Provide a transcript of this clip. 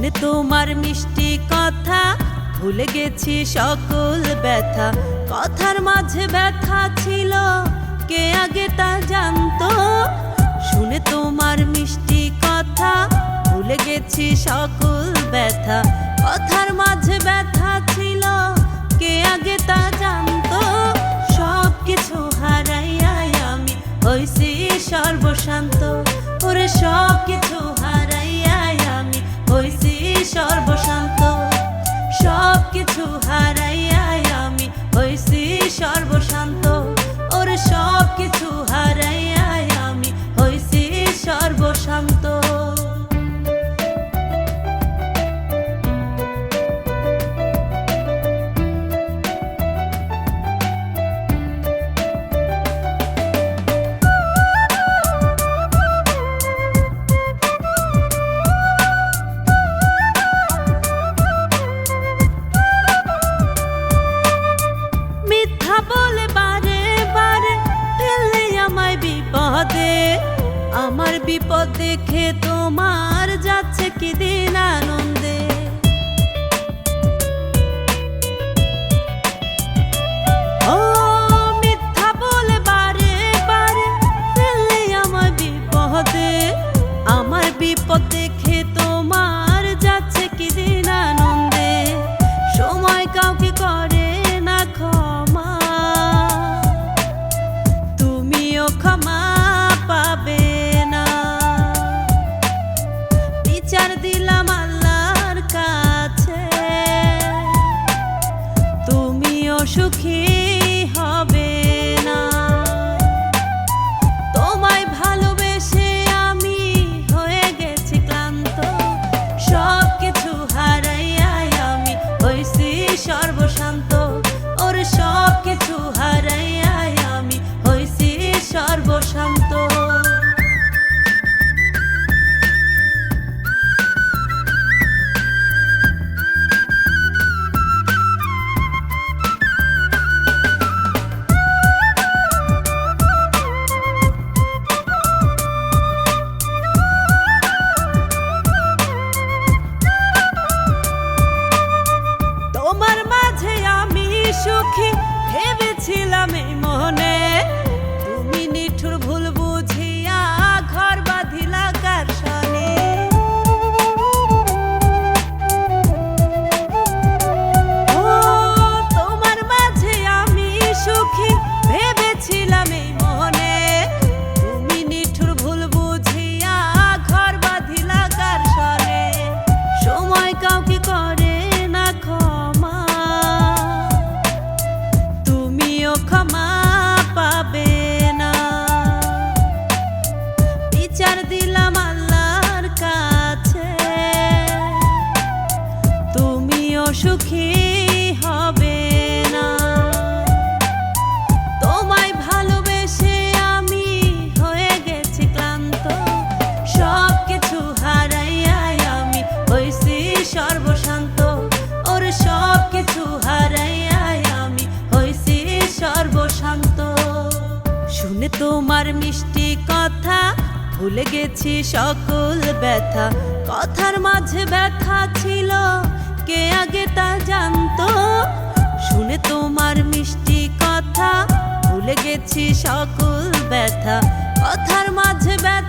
শুনে তোমার মিষ্টি কথা ভুলে গেছি সকল ব্যথা। কথার মাঝে ব্যথা ছিল, কে আগে তা জানতো। শুনে তোমার মিষ্টি কথা ভুলে গেছি সকল ব্যথা। কথার মাঝে ব্যথা ছিল, কে আগে তা জানতো। সব কিছু হারাইয়া আমি হইছি সর্বশান্ত। ওরে সব কিছু হারাইয়া আমি হইছি সর্বশান্ত। সব কিছু হারাইয়া আমি হইছি সর্বশান্ত। ওরে সব কিছু হারাইয়া আমি হইছি সর্বশান্ত। আমার বিপদ দেখে তোমার যাচ্ছে কি দিন আনন্দে। ও মিথ্যা বলে বারে বারে ফেললে আমার বিপদে। আমার বিপদ দেখে তোমার যাচ্ছে কি দিন আনন্দে। সময় কাউকে করে না ক্ষমা, তুমিও ক্ষমা পাবে না। বিচার দিলাম আল্লাহর কাছে, তুমিও সুখী হবে না। তোমায় ভালোবেসে আমি হয়ে গেছি ক্লান্ত। সব কিছু হারাইয়া আমি হইছি সর্বশান্ত। ওর সব কিছু হারাইয়া আমি হইছি সর্বশান্ত। তোমার মাঝে আমি সুখী ভেবেছিলাম এই মনে। তুমি নিঠুর ভুল বুঝিয়া ঘর বাঁধিলা কার সনে। ও তোমার মাঝে আমি সুখী ভেবেছিলাম এই মনে। তুমি নিঠুর ভুল বুঝিয়া ঘর বাঁধিলা কার সনে। সময় কাউকে করে না ক্ষমা, তুমিও ক্ষমা পাবে না। বিচার দিলাম আল্লাহর কাছে, তুমিও সুখী হবে না। তোমায় ভালোবেসে আমি হয়ে গেছি ক্লান্ত। সব কিছু হারাইয়া আমি হইছি সর্বশান্ত। ওর সব কিছু হারাইয়া আমি হইছি সর্বশান্ত। শুনে তোমার মিষ্টি কথা ভুলে গেছি সকল ব্যথা। কথার মাঝে ব্যথা ছিল, কে আগে তা জানতো। শুনে তোমার মিষ্টি কথা ভুলে গেছি সকল ব্যথা। কথার মাঝে ব্যথা